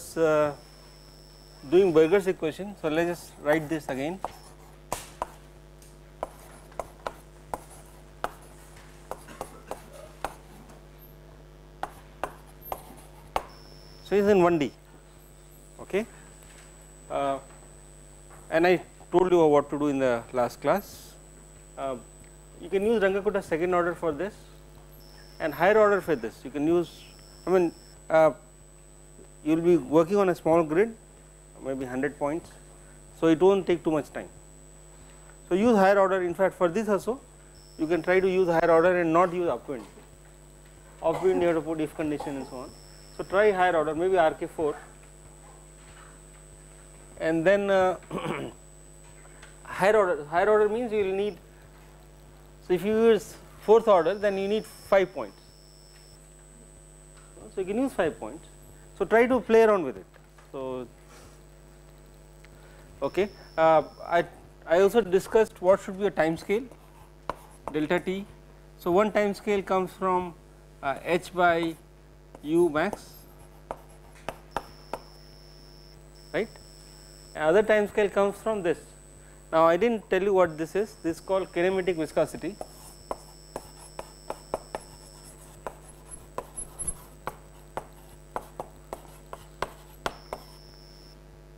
was doing Burger's equation. So, let us just write this again. So, it is in 1D, okay. And I told you what to do in the last class. You can use Runge-Kutta second order for this and higher order for this. You can use, I mean, you will be working on a small grid, maybe 100 points. So, it will not take too much time. So, use higher order. In fact, for this also you can try to use higher order and not use upwind. Upwind you have to put if condition and so on. So, try higher order, maybe RK4, and then higher order. Higher order means you will need, so if you use fourth order, then you need 5 points. So, you can use 5 points. So, try to play around with it. So, okay. I also discussed what should be a time scale, delta t. So, one time scale comes from h by u max, right. Another time scale comes from this. Now, I did not tell you what this is. This is called kinematic viscosity.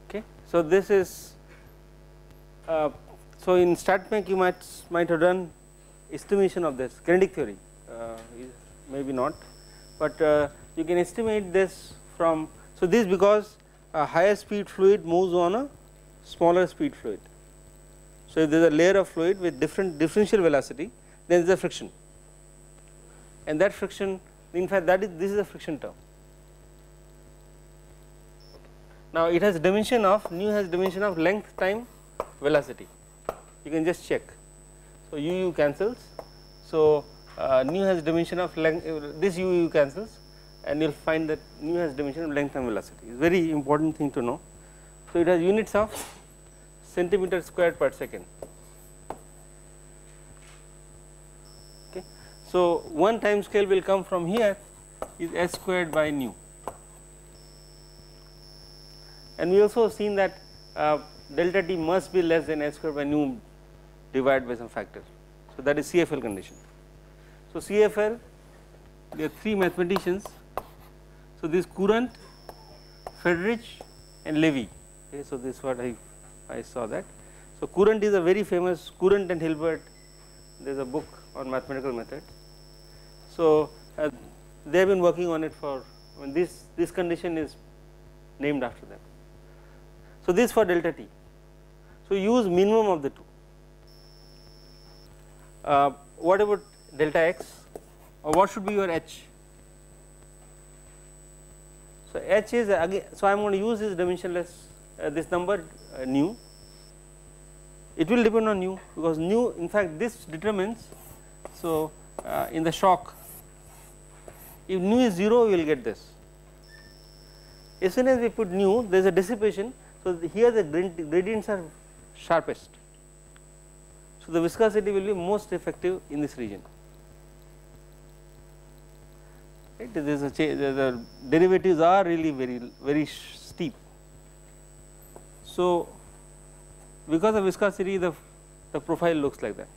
Okay. So, this is so in StatMech you might have done estimation of this kinetic theory, maybe not, but you can estimate this from. So, this because a higher speed fluid moves on a smaller speed fluid. So, if there is a layer of fluid with different differential velocity, then there is a friction, and that friction, in fact, this is a friction term. Now, it has dimension of nu has dimension of length time velocity. You can just check. So, u cancels. So, nu has dimension of length, this u cancels, and you will find that nu has dimension of length and velocity. It is very important thing to know. So, it has units of centimeter squared per second. Okay. So, one time scale will come from here is s squared by nu, and we also seen that delta t must be less than s squared by nu divided by some factor. So, that is CFL condition. So, CFL, there are 3 mathematicians. So, this Courant, Friedrich and Levy. Okay, so, this is what I saw that. So, Courant is a very famous, Courant and Hilbert, there is a book on mathematical methods. So, they have been working on it for, I mean, this condition is named after them. So, this for delta t. So, use minimum of the two. What about delta x, or what should be your h? So, h is again, so I am going to use this dimensionless this number nu. It will depend on nu, because nu, in fact, this determines. So, in the shock, if nu is 0, we will get this. As soon as we put nu, there is a dissipation. So, here the gradients are sharpest. So, the viscosity will be most effective in this region. Right? There is a the derivatives are really very steep. So, because of viscosity, the profile looks like that.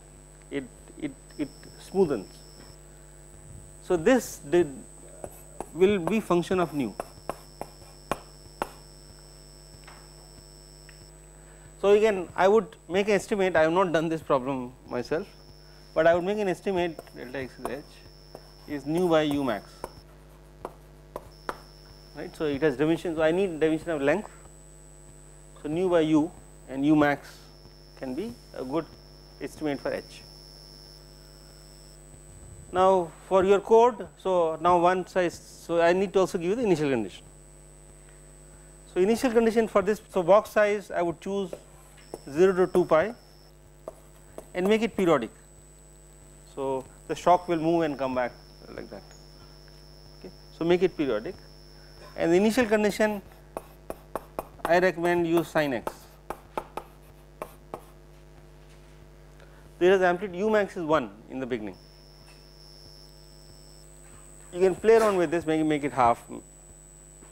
It smoothens. So, this will be function of nu. So, again I would make an estimate. I have not done this problem myself, but I would make an estimate delta x h is nu by u max, right. So, it has dimension. So, I need dimension of length. So, nu by u and u max can be a good estimate for h. Now, for your code, so now once I need to also give you the initial condition. So, initial condition for this, so box size I would choose 0 to 2 pi and make it periodic. So, the shock will move and come back like that. Okay. So, make it periodic, and the initial condition I recommend use sin x. There is amplitude u max is 1 in the beginning. You can play around with this, make it half,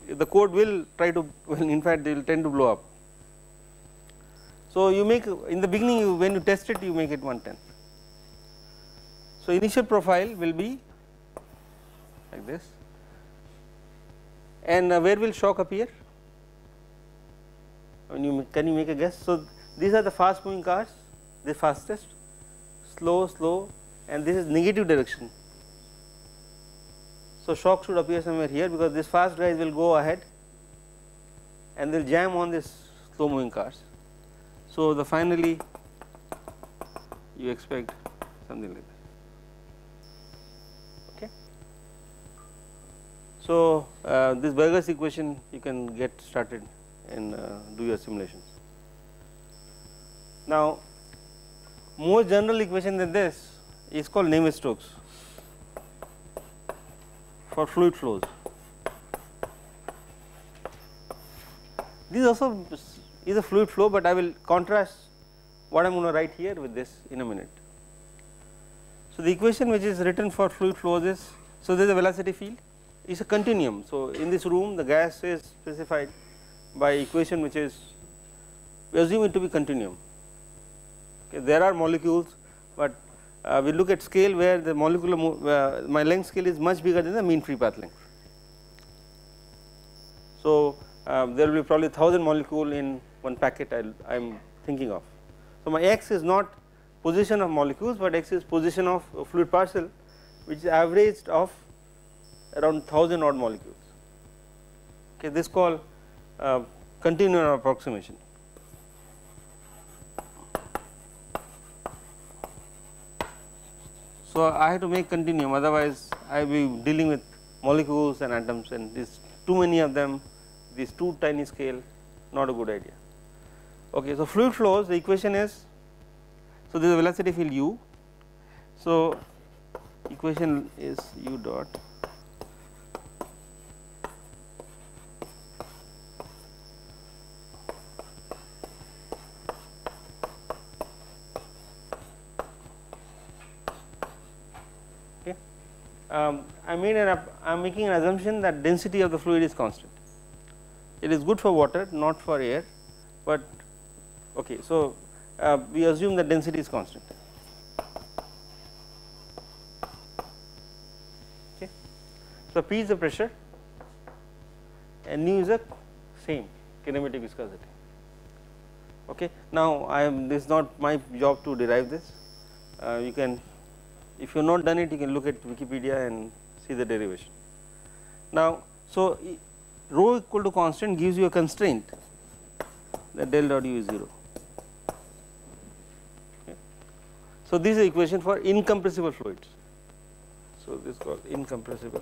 the code will try to, well, in fact they will tend to blow up. So, you make in the beginning when you test it you make it 110. So, initial profile will be like this, and where will shock appear? Can you make a guess? So, these are the fast moving cars, the fastest, slow, and this is negative direction. So, shock should appear somewhere here, because this fast guys will go ahead and they will jam on this slow moving cars. So, the finally you expect something like that. Okay. So, this Burgers equation you can get started and do your simulations. Now, more general equation than this is called Navier-Stokes for fluid flows. This also is a fluid flow, but I will contrast what I am going to write here with this in a minute. So, the equation which is written for fluid flows is, so there is a velocity field, it is a continuum. So, in this room the gas is specified by equation which is, we assume it to be continuum. Okay, there are molecules, but we look at scale where the molecular my length scale is much bigger than the mean free path length. So, there will be probably 1000 molecule in one packet I am thinking of. So, my x is not position of molecules, but x is position of a fluid parcel which is averaged of around 1000 odd molecules. Okay, this is called continuum approximation. So, I have to make continuum, otherwise I will be dealing with molecules and atoms, and this too many of them, these too tiny scale, not a good idea. Okay, so, fluid flows, the equation is, so there is a velocity field u. So, equation is u dot I am making an assumption that density of the fluid is constant. It is good for water, not for air, but okay. So, we assume that density is constant. Okay. So, P is the pressure and nu is the same kinematic viscosity. Okay. Now, this is not my job to derive this, you can, if you have not done it, you can look at Wikipedia and see the derivation. Now, so rho equal to constant gives you a constraint that del dot u is 0. Okay. So, this is the equation for incompressible fluids. So, this is called incompressible.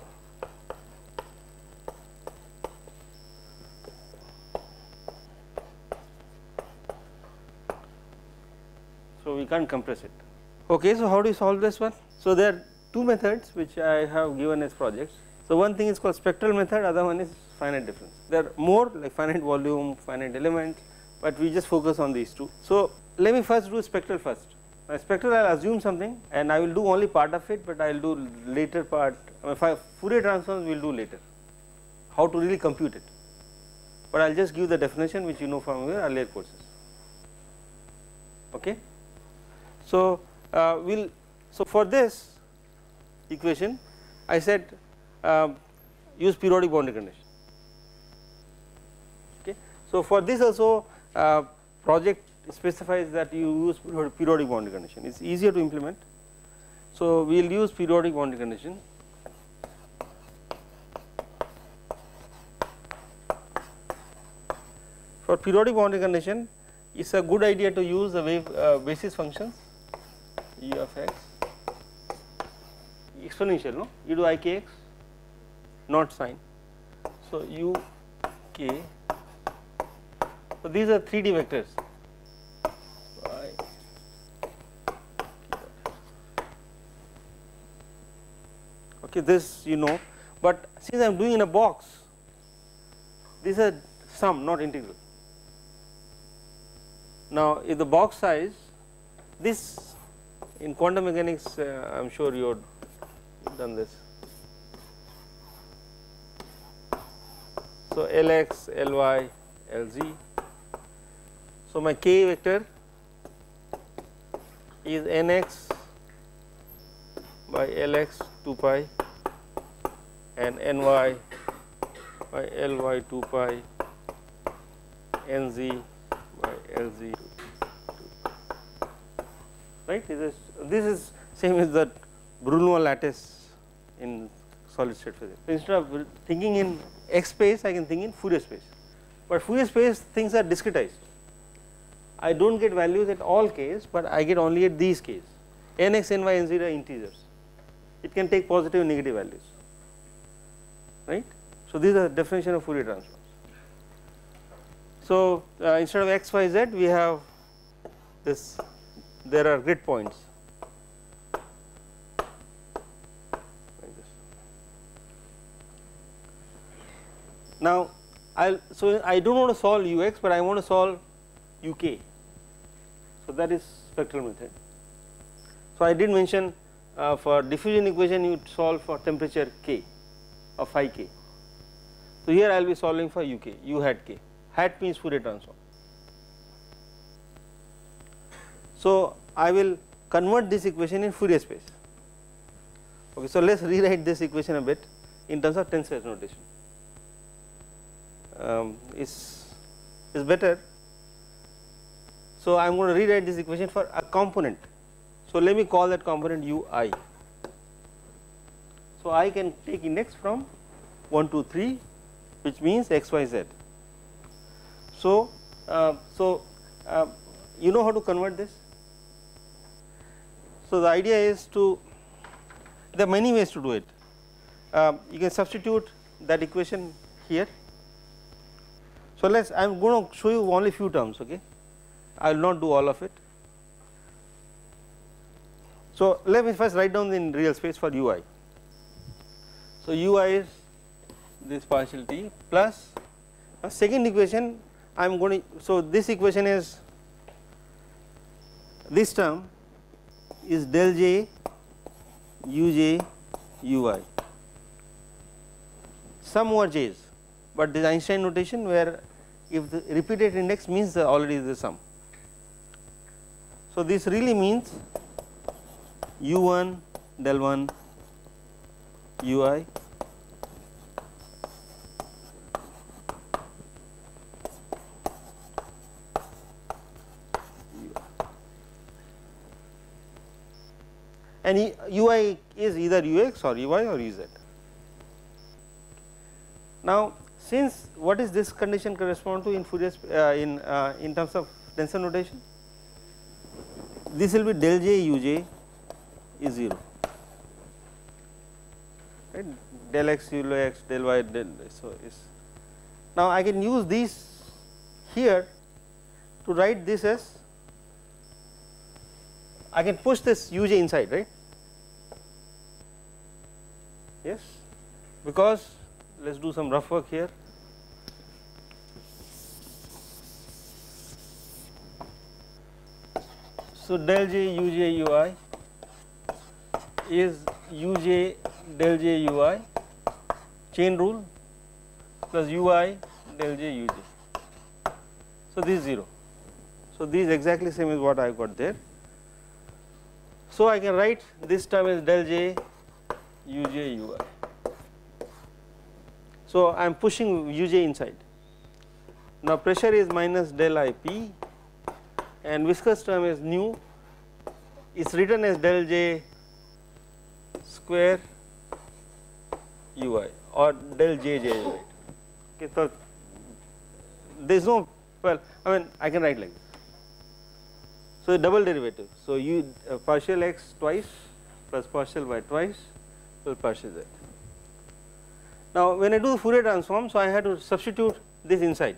So, we can't compress it. Okay, so how do you solve this one? So, there are two methods which I have given as projects. So, one thing is called spectral method, other one is finite difference. There are more like finite volume, finite element, but we just focus on these two. So, let me first do spectral first. Now, spectral I will assume something and I will do only part of it, but I will do later part, Fourier transforms we will do later, how to really compute it, but I will just give the definition which you know from your earlier courses. Okay. So, so for this equation I said use periodic boundary condition. Okay. So, for this also project specifies that you use periodic boundary condition, it is easier to implement. So, we will use periodic boundary condition. For periodic boundary condition, it is a good idea to use the wave basis functions u of x exponential, no, you do I k x not sine. So, u k, so these are 3D vectors. Okay, this you know, but since I am doing in a box, this is a sum, not integral. Now, if the box size, this in quantum mechanics, I am sure you have done this. So, Lx, Ly, Lz. So, my k vector is nx by Lx 2 pi and ny by Ly 2 pi, nz by Lz, right. This is same as the Brouillon lattice in solid state physics. So, instead of thinking in X space, I can think in Fourier space, but Fourier space things are discretized. I do not get values at all k's, but I get only at these k's. Nx, ny, nz are integers. It can take positive and negative values, right. So, these are the definition of Fourier transforms. So, instead of x, y, z, we have this, there are grid points like this. Now, so I do not want to solve ux, but I want to solve uk. So, that is spectral method. So, I did mention for diffusion equation you solve for temperature k of phi k. So, here I will be solving for uk, u hat k, hat means Fourier transform. So, I will convert this equation in Fourier space. Okay, so, let us rewrite this equation a bit in terms of tensor notation. Is better. So, I am going to rewrite this equation for a component. So, let me call that component ui. So, I can take index from 1 to 3, which means x, y, z. So, you know how to convert this. So, the idea is to, there are many ways to do it. You can substitute that equation here. So, I am going to show you only few terms, okay. I will not do all of it. So, let me first write down in real space for ui. So, ui is this partial t plus a second equation I am going to, so this equation is, this term is del j uj ui, some more j's, but this Einstein notation where if the repeated index means already the sum. So, this really means u1 del 1 ui and ui is either ux or ui or uz. Now, since what is this condition correspond to in Fourier in terms of tensor notation? This will be del j uj is 0, right, del x u x del y del, so is. Now, I can use these here to write this as, I can push this uj inside, right, yes, because let us do some rough work here. So, del j uj ui is uj del j ui chain rule plus ui del j uj. So, this is 0. So, this is exactly same as what I got there. So, I can write this term as del j uj ui. So, I am pushing uj inside. Now, pressure is minus del ip and viscous term is nu, is written as del j square ui or del jj, right. Okay, so, there is no, well, I mean I can write like this. So, double derivative. So, partial x twice plus partial y twice plus partial z. Now, when I do the Fourier transform, so I had to substitute this inside.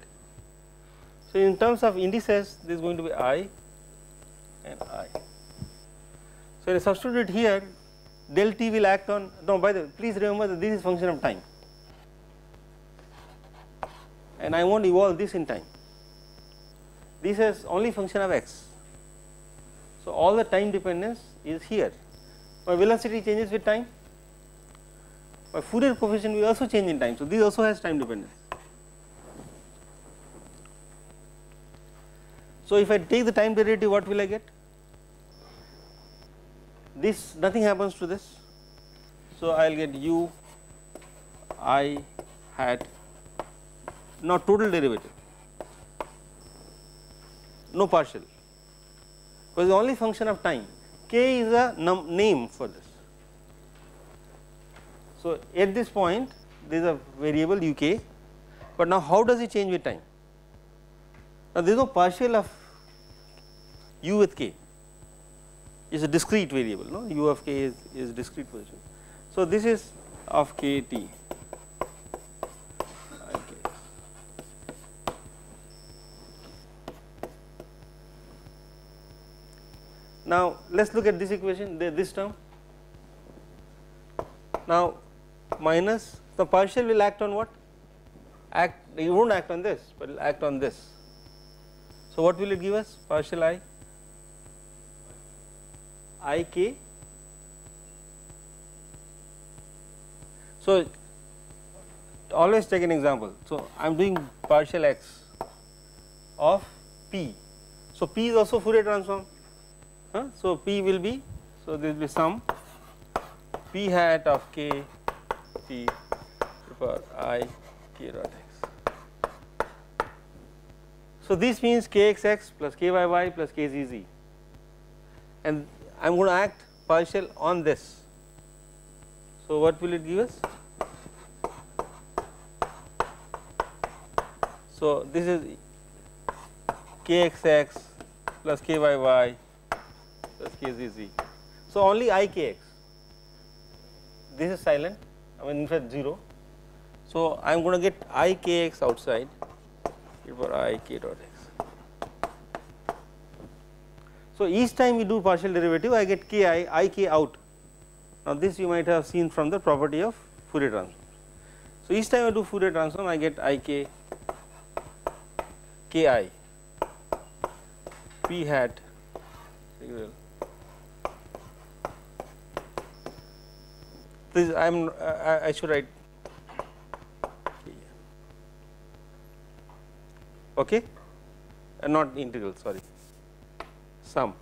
So, in terms of indices, this is going to be I and I. So, when I substitute here, del t will act on, no, by the way, please remember that this is function of time and I want to evolve this in time. This is only function of x. So, all the time dependence is here. My velocity changes with time, my Fourier coefficient will also change in time. So, this also has time dependence. So, if I take the time derivative, what will I get? This nothing happens to this. So, I will get u I hat, now total derivative, no partial, because the only function of time. K is a name for this. So, at this point there is a variable u k, but now how does it change with time? Now, there is no partial of u with k, it is a discrete variable, no, u of k is discrete position. So, this is of k t. Now, let us look at this equation, this term. Now, minus the partial will act on what? It will not act on this, but it will act on this. So, what will it give us? Partial I k. So, always take an example. So, I am doing partial x of p. So, p is also Fourier transform. So, p will be, so there will be sum p hat of k t for I k dot x. So, this means k x x plus k y y plus k z z, and I am going to act partial on this. So, what will it give us? So, this is k x x plus k y y plus k z z. So, only I k x, this is silent, I mean in fact 0. So, I am going to get I k x outside for I k dot x. So, each time we do partial derivative I get k I k out. Now, this you might have seen from the property of Fourier transform. So, each time I do Fourier transform I get I k k I p hat this I should write okay, not integral, sorry, sum.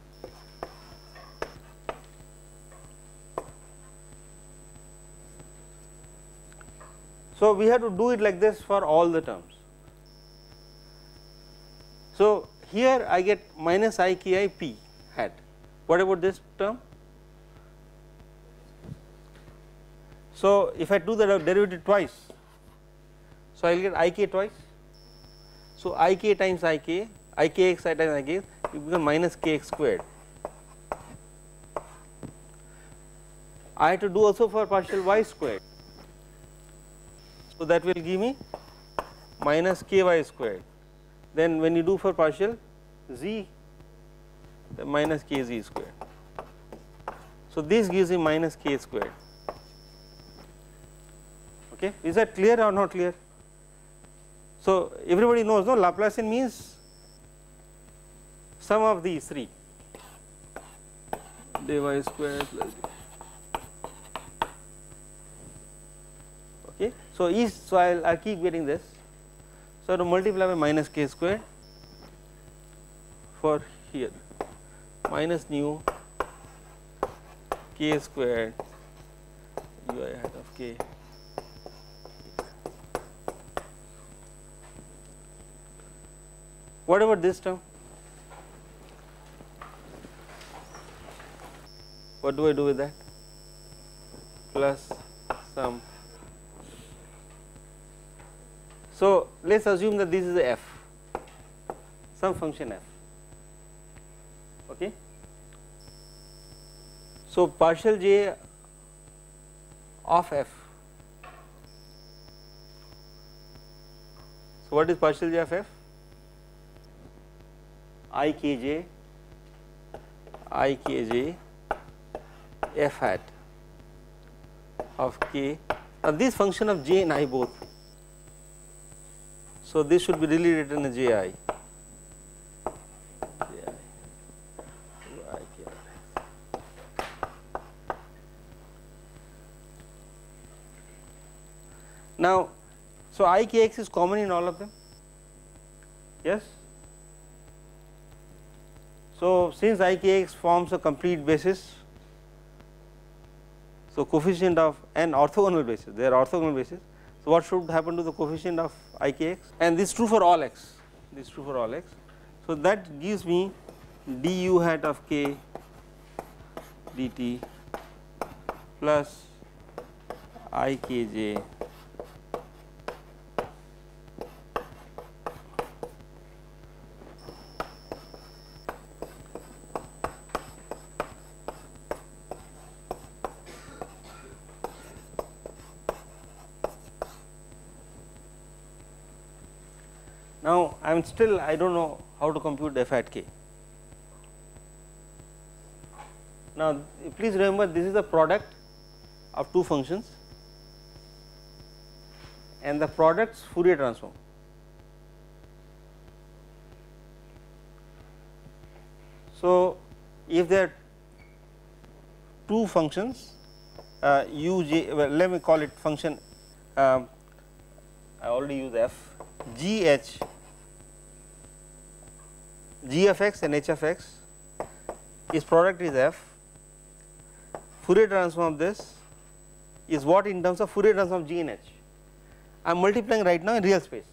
So, we have to do it like this for all the terms. So, here I get minus I k I p hat. What about this term? So, if I do the derivative twice, so I will get I k twice. So, I k times I k x times I k, it becomes minus k x squared. I have to do also for partial y squared. So, that will give me minus k y squared. Then when you do for partial z, the minus k z squared. So, this gives me minus k squared. Okay. Is that clear or not clear? So, everybody knows, no, Laplacian means sum of these three, dy square plus d. Okay. So, I'll keep getting this. So, to multiply by minus k squared for here minus nu k squared u I hat of k. What about this term? What do I do with that? Plus some. So, let us assume that this is a f, some function f. Okay. So, partial j of f. So, what is partial j of f? I k j f hat of k. Now, this function of j and I both. So, this should be really written as j I. Now, so I k x is common in all of them, yes. So, since IKX forms a complete basis, so coefficient of an orthogonal basis, they are orthogonal basis. So, what should happen to the coefficient of IKX, and this is true for all x, this is true for all x. So, that gives me du hat of k dt plus ikj Now, I am still I do not know how to compute f at k. Now, please remember this is the product of two functions and the product's Fourier transform. So, if there are two functions uj, well, let me call it function, I already use f, gh, g of x and h of x, its product is f, Fourier transform of this is what in terms of Fourier transform g in h. I am multiplying right now in real space.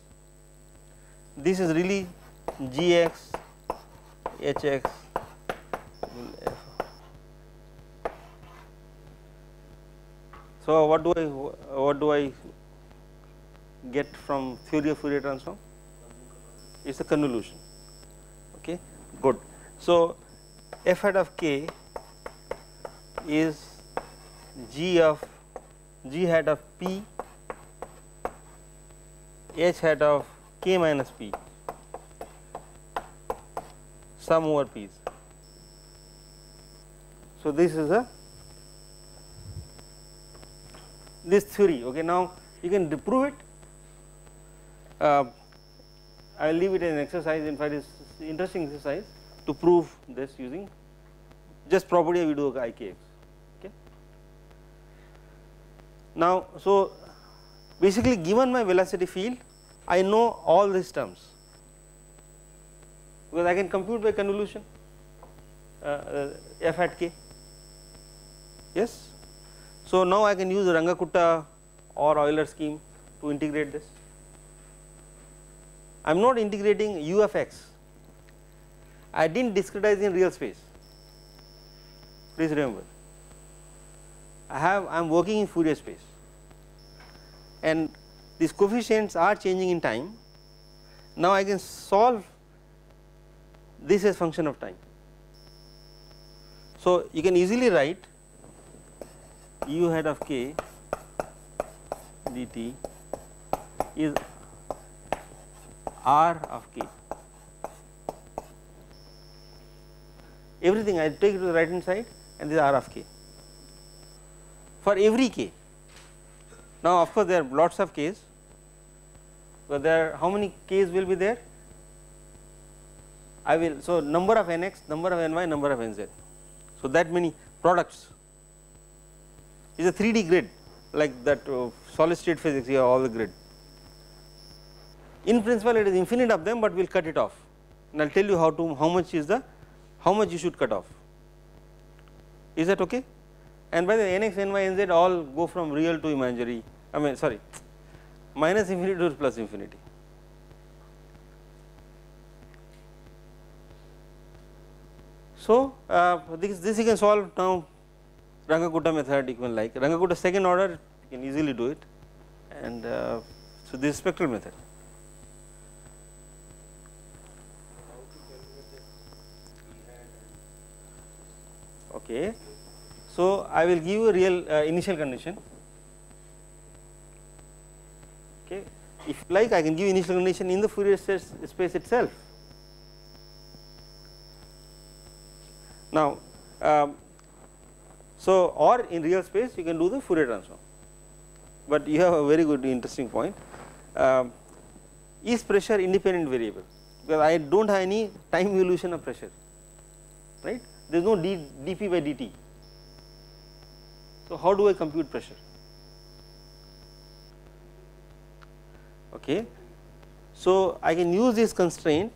This is really gx, hx, so what do I get from theory of Fourier transform? It is a convolution. Okay, good. So, f hat of k is g hat of p h hat of k minus p sum over p's. So, this is this theory. Okay, now you can prove it. I will leave it as an exercise. In fact, it is interesting exercise to prove this using just property we do IKX. Okay. Now, so basically given my velocity field, I know all these terms because I can compute by convolution f at k. Yes. So, now I can use Runge-Kutta or Euler scheme to integrate this. I am not integrating u of x, I did not discretize in real space, please remember. I am working in Fourier space and these coefficients are changing in time. Now, I can solve this as function of time. So, you can easily write u hat of k dt is r of k. Everything I take it to the right hand side and this is r of k for every k. Now, of course, there are lots of k's, but there are how many k's will be there? I will, so number of nx, number of ny, number of nz. So, that many products is a 3D grid like that solid state physics, you have all the grid. In principle, it is infinite of them, but we will cut it off and I will tell you how much you should cut off. Is that okay? And by the way, nx, ny, nz all go from real to imaginary, I mean sorry, minus infinity to plus infinity. So, this you can solve now. Runge-Kutta method you can like Runge-Kutta second order, you can easily do it, and so this is spectral method. Okay, so I will give you a real initial condition. Okay, if you like, I can give initial condition in the Fourier space itself. Now, so or in real space you can do the Fourier transform, but you have a very good interesting point. Is pressure independent variable? Because I do not have any time evolution of pressure, right? There is no dP by dt. So, how do I compute pressure? Okay. So, I can use this constraint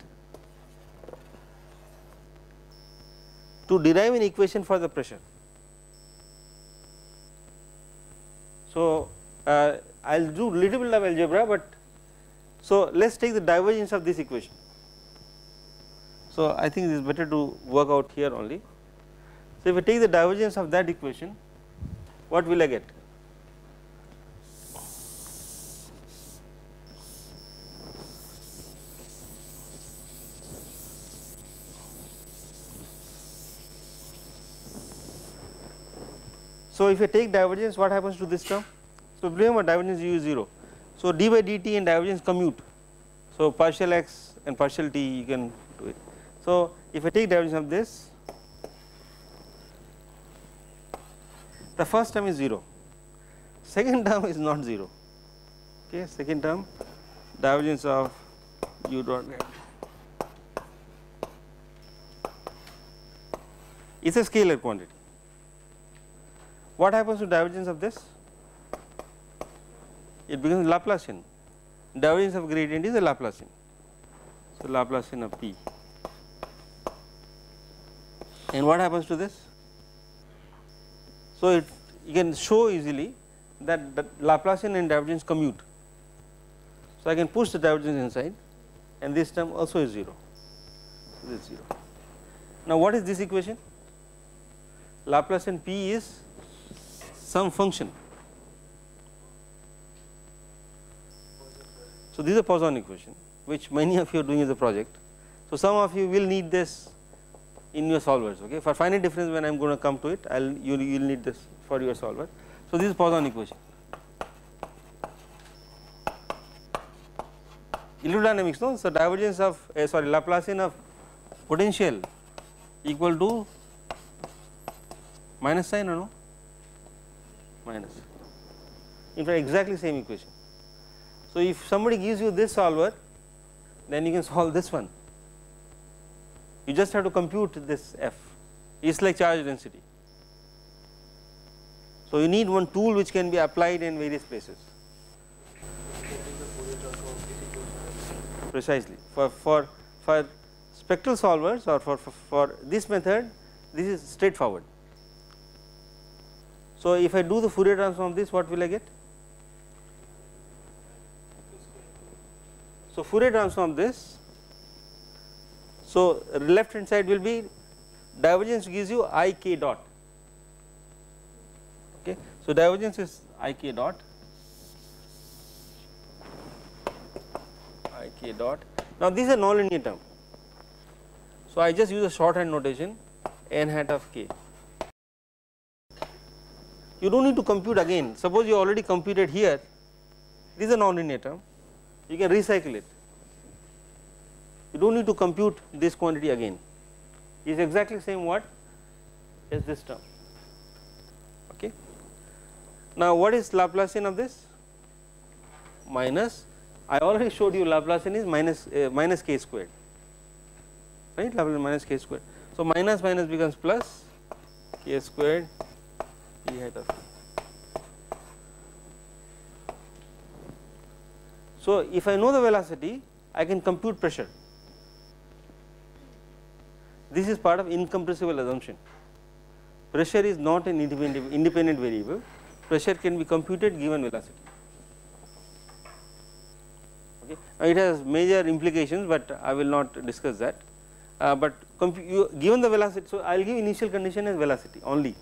to derive an equation for the pressure. So, I will do little bit of algebra, but so let us take the divergence of this equation. So, I think it is better to work out here only. So, if I take the divergence of that equation, what will I get? So, if I take divergence, what happens to this term? So, remember divergence u is 0. So, d by dt and divergence commute. So, partial x and partial t you can do it. So, if I take divergence of this, the first term is 0, second term is not 0, okay. Second term divergence of u dot is a scalar quantity. What happens to divergence of this? It becomes Laplacian. Divergence of gradient is a Laplacian. So, Laplacian of p. And what happens to this? So, you can show easily that the Laplacian and divergence commute. So, I can push the divergence inside and this term also is 0. So, this is 0. Now, what is this equation? Laplacian p is some function. So, this is a Poisson equation which many of you are doing as a project. So, some of you will need this in your solvers, okay. For finite difference, when I am going to come to it, you will need this for your solver. So, this is Poisson equation. Electrodynamics, no. So, divergence of Laplacian of potential equal to minus sign or no? Minus. In fact, exactly same equation. So, if somebody gives you this solver, then you can solve this one. You just have to compute this f. It is like charge density. So, you need one tool which can be applied in various places. Precisely. For spectral solvers or for this method, this is straightforward. So, if I do the Fourier transform of this, what will I get? So, Fourier transform of this. So, left hand side will be divergence gives you I k dot, okay. So, divergence is I k dot, I k dot. Now, this is a nonlinear term. So, I just use a shorthand notation n hat of k. You do not need to compute again. Suppose you already computed here, this is a nonlinear term, you can recycle it. You do not need to compute this quantity again. It is exactly same what as this term, okay. Now, what is Laplacian of this? Minus, I already showed you Laplacian is minus k squared, right, Laplacian minus k squared. So, minus minus becomes plus k squared e hat of. So, if I know the velocity, I can compute pressure. This is part of incompressible assumption. Pressure is not an independent variable, pressure can be computed given velocity, okay. Now, it has major implications, but I will not discuss that, but given the velocity. So, I will give initial condition as velocity only,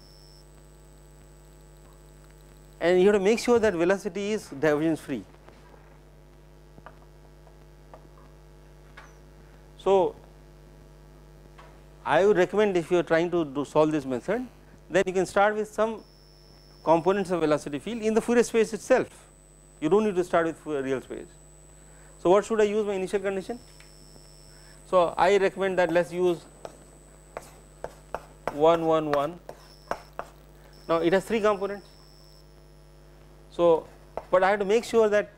and you have to make sure that velocity is divergence free. So, I would recommend if you are trying to solve this method, then you can start with some components of velocity field in the Fourier space itself. You do not need to start with real space. So, what should I use my initial condition? So, I recommend that let us use 1 1 1. Now, it has 3 components. So, but I have to make sure that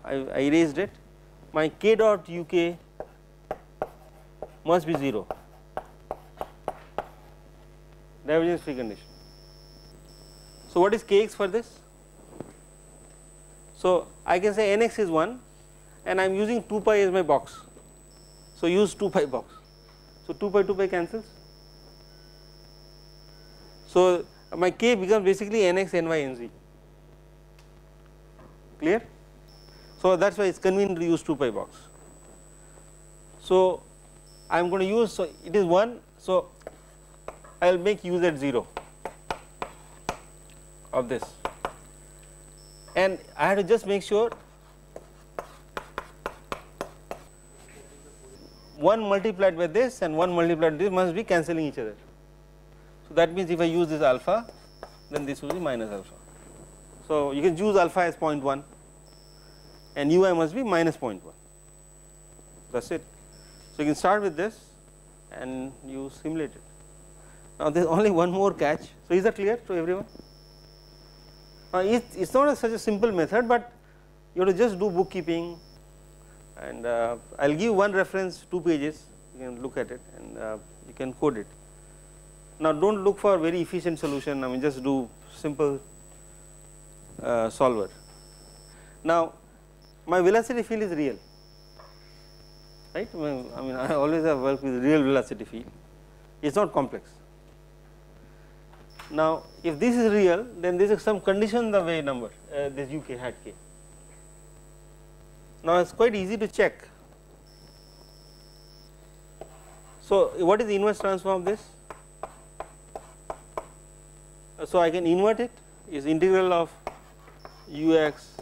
I erased it. My k dot u k must be 0, divergence free condition. So, what is kx for this? So, I can say nx is 1 and I am using 2 pi as my box. So, use 2 pi box. So, 2 pi cancels. So, my k becomes basically nx, ny, nz, clear. So, that is why it is convenient to use 2 pi box. So, I am going to use, so it is 1, so I will make u z 0 of this, and I have to just make sure 1 multiplied by this and 1 multiplied by this must be cancelling each other. So, that means if I use this alpha, then this will be minus alpha. So, you can choose alpha as 0.1 and ui must be minus 0.1, that is it. So, you can start with this and you simulate it. Now, there is only one more catch. So, is that clear to everyone? It is not such a simple method, but you have to just do bookkeeping, and I will give one reference, 2 pages, you can look at it and you can code it. Now, do not look for very efficient solution, I mean just do simple solver. Now, my velocity field is real, right. I mean I always have worked with real velocity field, it is not complex. Now, if this is real, then this is some condition the way number this uk hat k. Now, it is quite easy to check. So, what is the inverse transform of this? So, I can invert it, is integral of ux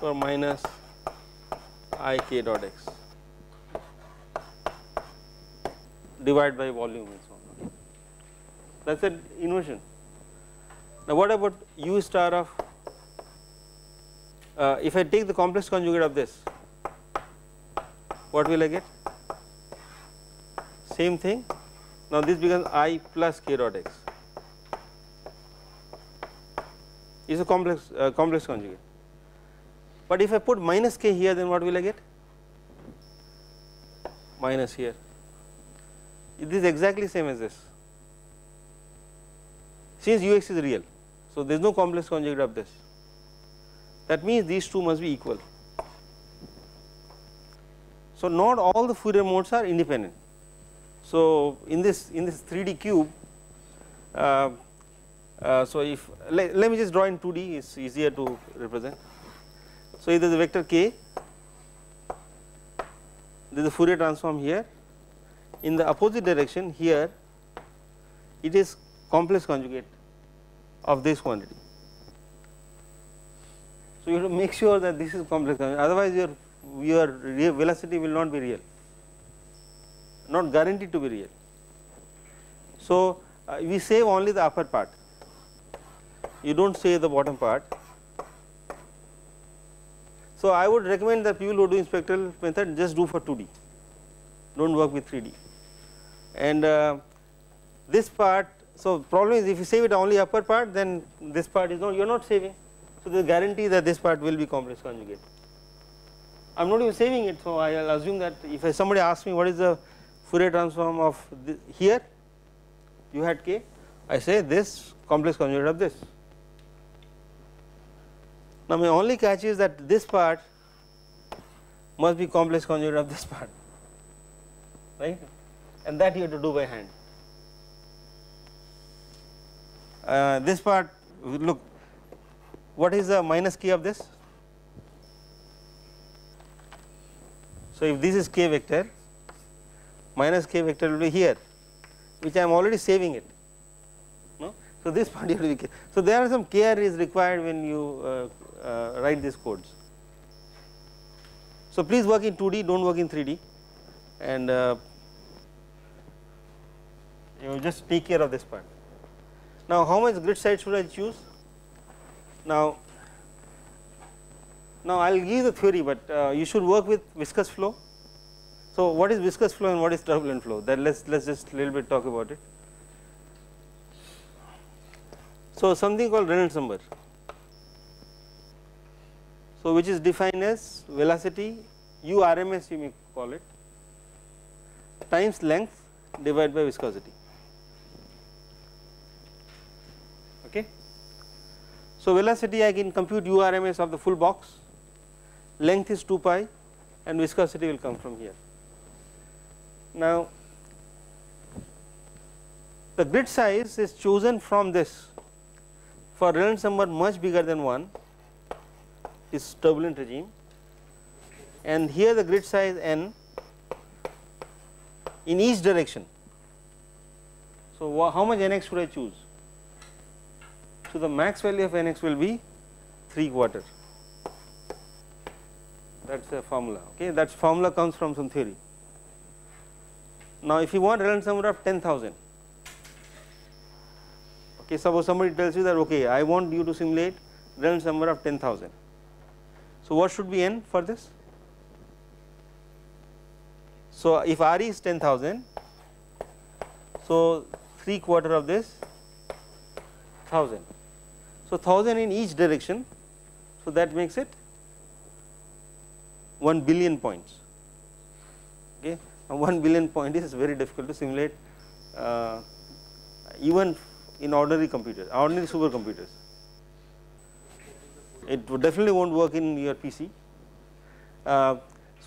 or minus I k dot x divided by volume and so on. That is an inversion. Now, what about u star of if I take the complex conjugate of this, what will I get? Same thing. Now, this becomes I plus k dot x is a complex conjugate, but if I put minus k here, then what will I get? Minus here. This is exactly same as this, since ux is real. So, there is no complex conjugate of this, that means these two must be equal. So, not all the Fourier modes are independent. So, in this 3D cube, so if let me just draw in 2D, it is easier to represent. So, if there is a vector k, there is a Fourier transform here, in the opposite direction here it is complex conjugate of this quantity. So, you have to make sure that this is complex conjugate, otherwise your real velocity will not be real, not guaranteed to be real. So, we save only the upper part, you do not save the bottom part. So, I would recommend that people who are doing spectral method just do for 2D, do not work with 3D. And this part, so problem is if you save it only upper part, then this part is not, you are not saving. So, there is guarantee that this part will be complex conjugate. I am not even saving it. So, I will assume that if somebody asks me what is the Fourier transform of here u hat k, I say this complex conjugate of this. Now, my only catch is that this part must be complex conjugate of this part, right, and that you have to do by hand. This part, look, what is the minus k of this? So, if this is k vector, minus k vector will be here, which I am already saving it, no. So, this part you have to be k. So, there are some care is required when you write these codes. So, please work in 2D, do not work in 3D, and you just take care of this part. Now, how much grid size should I choose? Now I will give the theory, but you should work with viscous flow. So, what is viscous flow and what is turbulent flow? That let us just little bit talk about it. So, something called Reynolds number, so which is defined as velocity u RMS, you may call it, times length divided by viscosity. Okay. So, velocity I can compute u RMS of the full box, length is 2 pi and viscosity will come from here. Now, the grid size is chosen from this. For Reynolds number much bigger than 1 is turbulent regime, and here the grid size n in each direction. So, how much nx should I choose? So, the max value of nx will be 3/4. That is the formula. Okay, that formula comes from some theory. Now, if you want Reynolds number of 10,000, okay, suppose somebody tells you that okay, I want you to simulate Reynolds number of 10,000. So, what should be n for this? So, if Re is 10,000, so 3/4 of this 1000. So, 1000 in each direction, so that makes it 1 billion points. Okay. Now, 1 billion point is very difficult to simulate even in ordinary computers, ordinary supercomputers. It definitely won't work in your PC.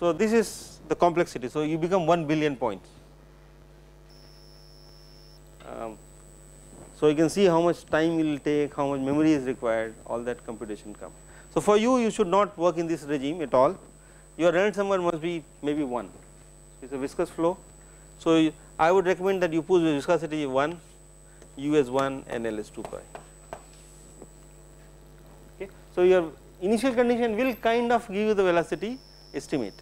So, this is the complexity. So, you become 1 billion points. So, you can see how much time it will take, how much memory is required, all that computation comes. So, for you, you should not work in this regime at all. Your Reynolds number must be maybe 1. It is a viscous flow. So, I would recommend that you put viscosity 1, U as 1 and L as 2 pi. Okay. So, your initial condition will kind of give you the velocity estimate.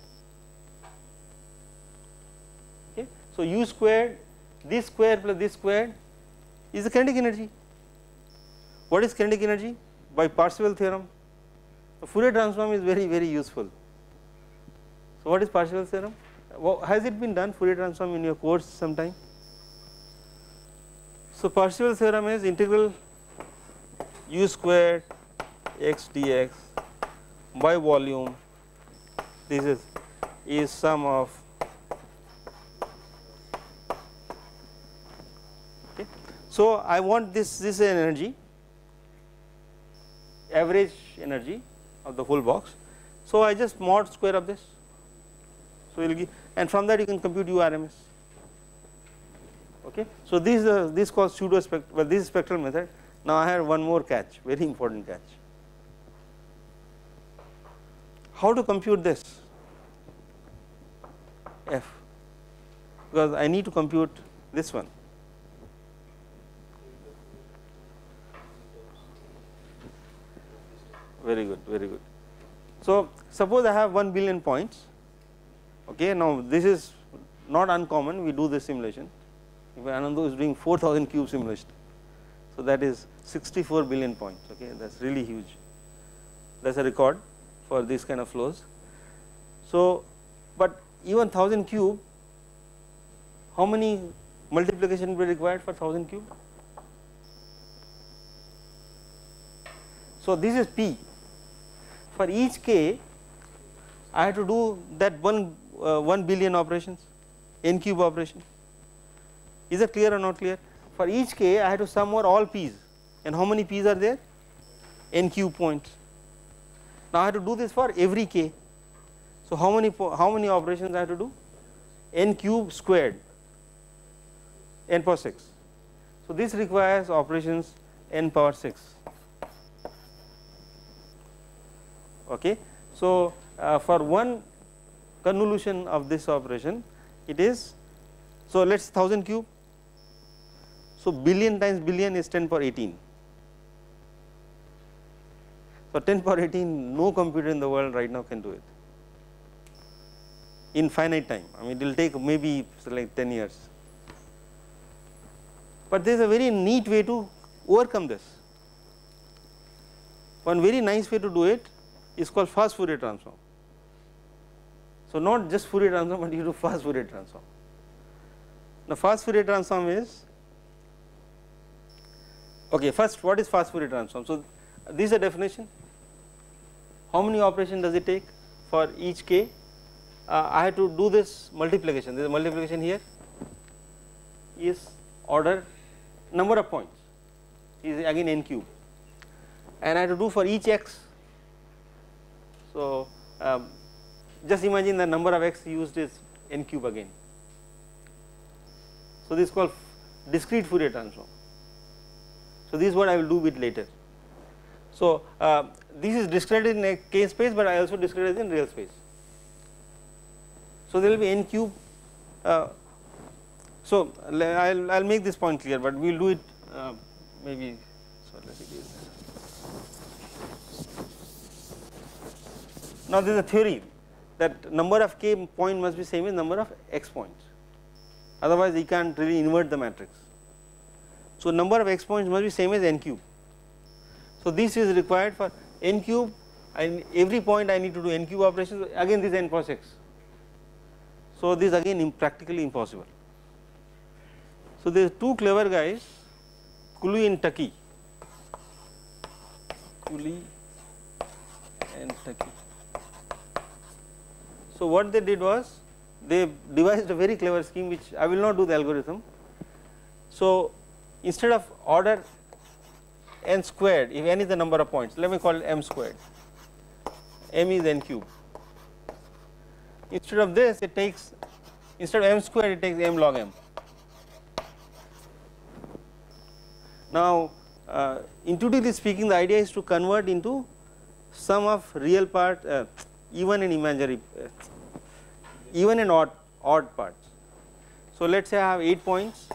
Okay. So, U squared, this square plus this squared is the kinetic energy. What is kinetic energy? By Parseval theorem, the Fourier transform is very useful. So, what is Parseval theorem? Has it been done Fourier transform in your course sometime? So, Parseval theorem is integral u squared x dx by volume, this is sum of, okay. So, I want this is energy, average energy of the whole box. So, I just mod square of this. So, you will give, and from that you can compute URMS. Okay. So, this called pseudo spectral, well, this is spectral method. Now, I have one more catch, very important catch. How to compute this f, because I need to compute this one. Very good, very good. So, suppose I have 1 billion points. Okay. Now, this is not uncommon, we do this simulation. If Anando is doing 4,000 cube simulation, so that is 64 billion points. Okay, that is really huge. That is a record for these kind of flows. So, but even 1000 cube, how many multiplication will be required for 1000 cube? So, this is P. For each k, I have to do that 1 billion operations, n cube operation. Is it clear or not clear? For each k, I have to sum over all p's, and how many p's are there? N cube points. Now, I have to do this for every k. So, how many operations I have to do? N cube squared, n power 6. So, this requires operations n power 6. Okay. So, for one convolution of this operation, it is, so let us 1000 cube. So, billion times billion is 10 power 18. So, 10 power 18, no computer in the world right now can do it in finite time. I mean, it will take maybe like 10 years, but there is a very neat way to overcome this. One very nice way to do it is called fast Fourier transform. So, not just Fourier transform, but you do fast Fourier transform. Now, fast Fourier transform is, okay, first what is fast Fourier transform? So, this is a definition. How many operations does it take for each k? I have to do this multiplication, there is a multiplication here is order number of points is again n cube, and I have to do for each x. So, just imagine the number of x used is n cube again. So, this is called discrete Fourier transform. So, this is what I will do bit later. So, this is discretized in a K space, but I also discretize in real space. So, there will be n cube. So, I will make this point clear, but we will do it maybe. So, let me do this. Now, there is a theory that number of K point must be same as number of X points, otherwise you can't really invert the matrix. So, number of X points must be same as n cube. So, this is required for n cube, and every point I need to do n cube operations, again this n cross x. So, this again practically impossible. So, there are two clever guys, Cooley and Tukey, Cooley and Tukey. So, what they did was they devised a very clever scheme, which I will not do the algorithm. So, instead of order n squared, if n is the number of points, let me call it m squared, m is n cube. Instead of this, it takes, instead of m squared, it takes m log m. Now, intuitively speaking, the idea is to convert into sum of real part, even and imaginary, even and odd parts. So, let us say I have 8 points,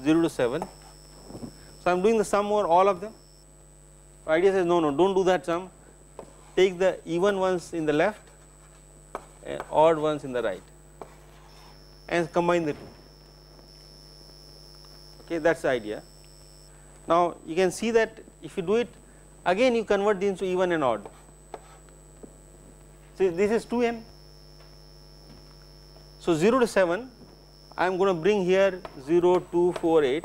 0 to 7. So, I am doing the sum over all of them. The idea says no, do not do that sum, take the even ones in the left and odd ones in the right and combine the two. Okay, that is the idea. Now, you can see that if you do it again, you convert these into even and odd. So, this is 2n. So, 0 to 7 I am going to bring here 0, 2, 4, 8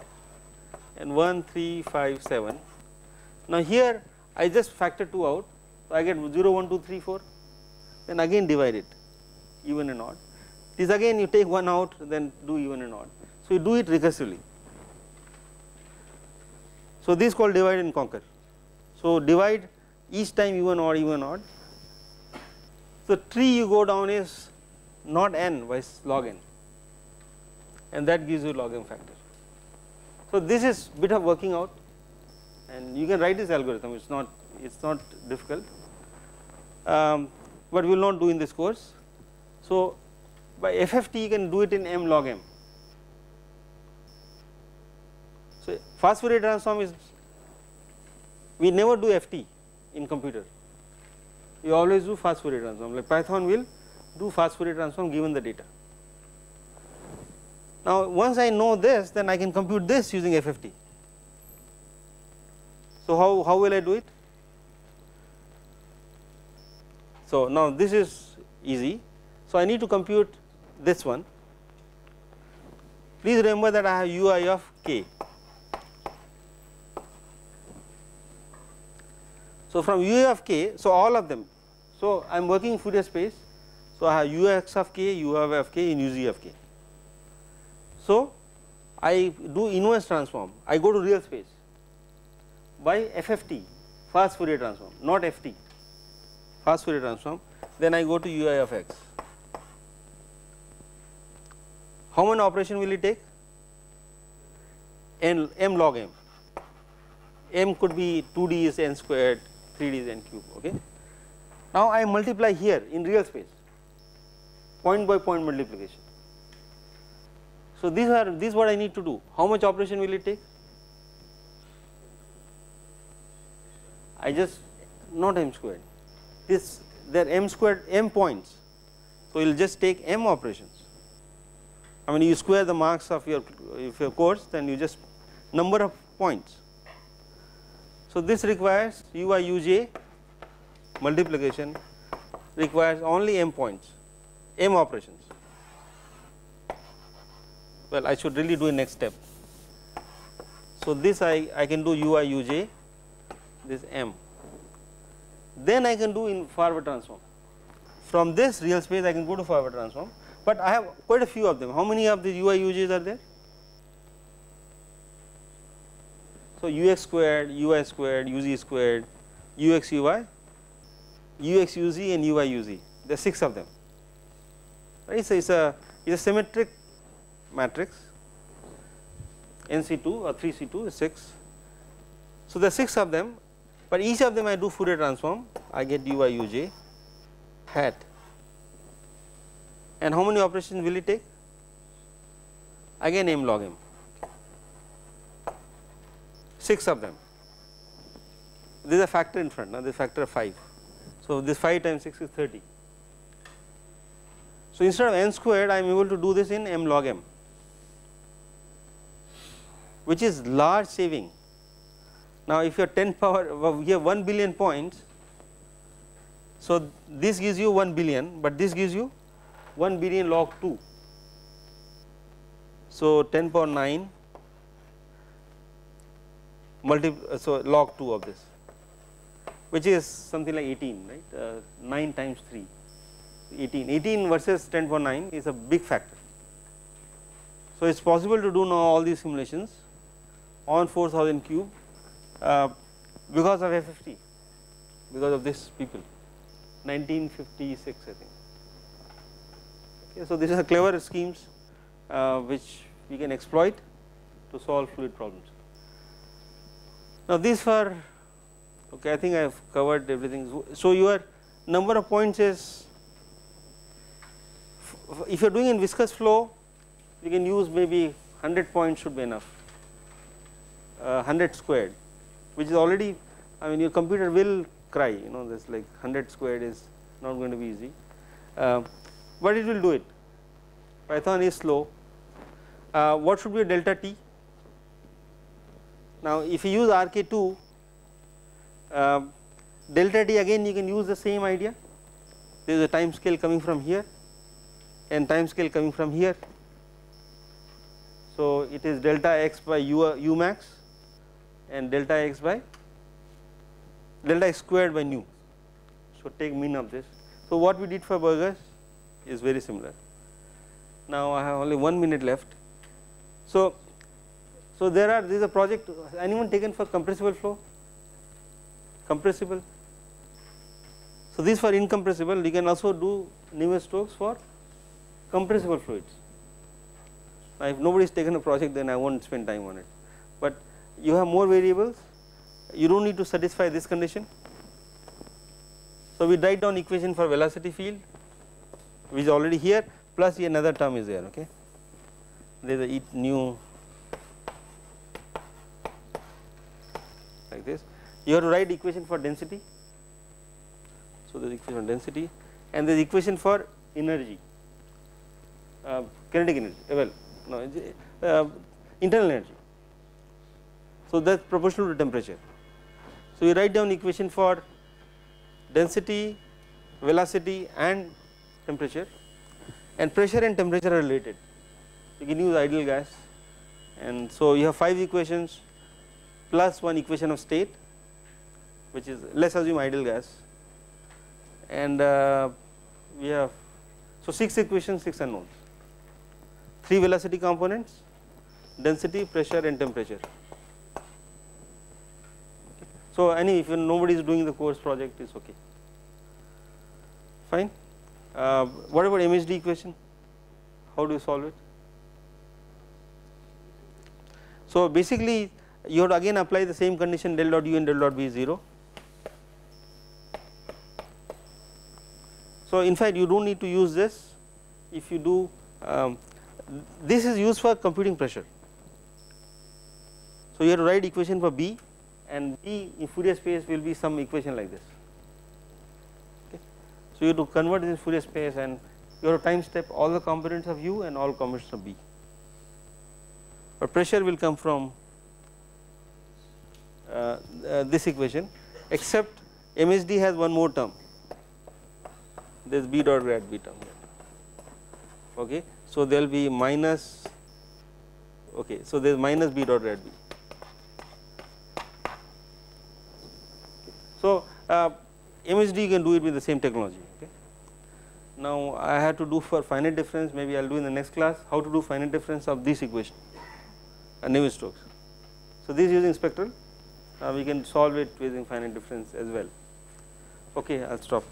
and 1, 3, 5, 7. Now, here I just factor 2 out, so I get 0, 1, 2, 3, 4, then again divide it even and odd. This again you take 1 out, then do even and odd. So, you do it recursively. So, this is called divide and conquer. So, divide each time even odd. So, tree you go down is not n but log n, and that gives you log m factor. So, this is bit of working out, and you can write this algorithm, it is not difficult, but we will not do in this course. So, by FFT you can do it in m log m. So, fast Fourier transform is, we never do FT in computer, you always do fast Fourier transform, like Python will do fast Fourier transform given the data. Now, once I know this, then I can compute this using FFT. So, how will I do it? So, now this is easy. So, I need to compute this one. Please remember that I have ui of k. So, from ui of k, so all of them. So, I am working in Fourier space. So, I have ux of k, ui of k, and uz of k. So, I do inverse transform, I go to real space by FFT, fast Fourier transform, not FT, fast Fourier transform, then I go to ui of x. How many operation will it take? M log m. M could be 2d is n squared, 3d is n cube. Okay. Now, I multiply here in real space, point by point multiplication. So, this is what I need to do. How much operation will it take? I just, not m squared, this there m squared m points. So, you will just take m operations. I mean, you square the marks of your course, then you just number of points. So, this requires ui uj multiplication requires only m points, m operations. Well, I should really do a next step. So, this I can do ui uj, this m, then I can do in forward transform. From this real space I can go to forward transform, but I have quite a few of them. How many of these ui uj's are there? So, ux squared, ui squared, uz squared, ux ui, ux uz and ui uz, there are 6 of them, right. So, it is a symmetric matrix, NC2 or 3C2 is 6. So, there are 6 of them, but each of them I do Fourier transform, I get dy uj hat, and how many operations will it take? Again m log m, 6 of them. There is a factor in front, now this factor of 5. So, this 5 times 6 is 30. So, instead of n squared I am able to do this in m log m, which is large saving. Now, if you are 10 power, we have 1 billion points. So, this gives you 1 billion, but this gives you 1 billion log 2. So, 10 power 9 so log 2 of this, which is something like 18, right, 9 times 3, 18 versus 10 power 9 is a big factor. So, it is possible to do now all these simulations on 4000 cube because of FFT, because of this people 1956 I think. Okay, so, these are clever schemes which we can exploit to solve fluid problems. Now, these were okay, I think I have covered everything. So, your number of points is, if you are doing in viscous flow, you can use maybe 100 points should be enough, 100 squared, which is already, I mean your computer will cry, you know, this like 100 squared is not going to be easy, but it will do it. Python is slow. What should be a delta t? Now, if you use RK2, delta t again you can use the same idea. There is a time scale coming from here and time scale coming from here. So, it is delta x by u max and delta x by delta x squared by nu. So, take mean of this. So, what we did for burgers is very similar. Now, I have only 1 minute left. So, this is a project, anyone taken for compressible flow? Compressible. So, these for incompressible, you can also do Navier-Stokes for compressible fluids. Now, if nobody has taken a project, then I will not spend time on it, but you have more variables, you do not need to satisfy this condition. So, we write down equation for velocity field, which is already here, plus another term is there. Okay, there is a new like this. You have to write equation for density. So, there is equation for density and there is equation for energy, kinetic energy, well no, internal energy. So, that is proportional to temperature. So, you write down equation for density, velocity and temperature, and pressure and temperature are related. You can use ideal gas, and so you have 5 equations plus 1 equation of state, which is, let us assume ideal gas, and we have, so 6 equations, 6 unknowns, 3 velocity components, density, pressure and temperature. So, if nobody is doing the course project, it is okay, fine. What about MHD equation? How do you solve it? So, basically you have to again apply the same condition, del dot u and del dot b is 0. So, in fact you do not need to use this. If you do, this is used for computing pressure. So, you have to write equation for B, and B in Fourier space will be some equation like this. Okay. So, you have to convert this in Fourier space, and you have to time step all the components of U and all components of B. But pressure will come from this equation, except MHD has one more term, there is B dot grad B term. Okay. So, there will be minus, okay, so there is minus B dot grad B. So, MHD you can do it with the same technology. Okay. Now, I have to do for finite difference, maybe I will do in the next class how to do finite difference of this equation and Navier-Stokes. So, this is using spectral, we can solve it using finite difference as well. Okay, I will stop.